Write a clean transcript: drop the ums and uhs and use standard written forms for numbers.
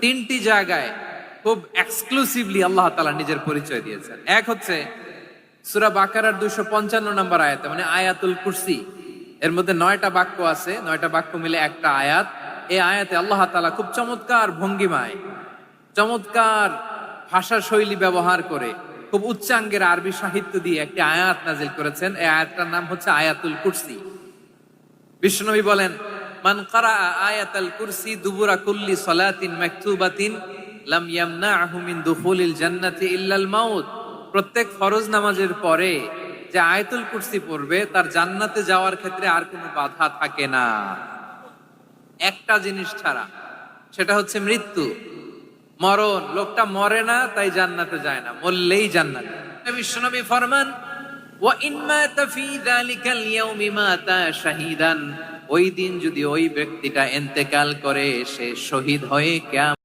তিনটি জায়গায় খুব এক্সক্লুসিভলি আল্লাহ তাআলা নিজের পরিচয় দিয়েছেন। এক হচ্ছে সূরা বাকারার 255 নম্বর আয়াতে, মানে আয়াতুল কুরসি। এর মধ্যে 9টা বাক্য আছে, 9টা বাক্য মিলে একটা আয়াত। এই আয়াতে আল্লাহ তাআলা খুব চমৎকার ভঙ্গিমায়, চমৎকার ভাষা শৈলী ব্যবহার করে, খুব উচ্চাঙ্গের আরবি সাহিত্য দিয়ে একটি আয়াত নাজিল করেছেন। এই আয়াতটার নাম হচ্ছে আয়াতুল কুরসি। বিশ্বনবী বলেন, মান কারা আয়াতাল কুরসি দুবুরা কুল্লি সালাতিন মাকতুবাতিন লাম ইয়ামনাহু মিন দুখুলিল জান্নাতি ইল্লাল মাউত। প্রত্যেক ফরজ নামাজের পরে যে আয়াতুল কুরসি পড়বে তার জান্নাতে যাওয়ার ক্ষেত্রে আর কোনো বাধা থাকে না, একটা জিনিস ছাড়া, সেটা হচ্ছে মৃত্যু, মরণ। লোকটা মরে না তাই জান্নাতে যায় না, মরলেই জান্নাতে। বিশ্বনবী ফরমান, ওয়া ইন মাতা ফি যালিকাল ইয়াউমি মাতা শাহীদান, ওই দিন যদি ওই ব্যক্তিটা ইন্তেকাল করে, সে শহীদ হয়ে কিয়ামত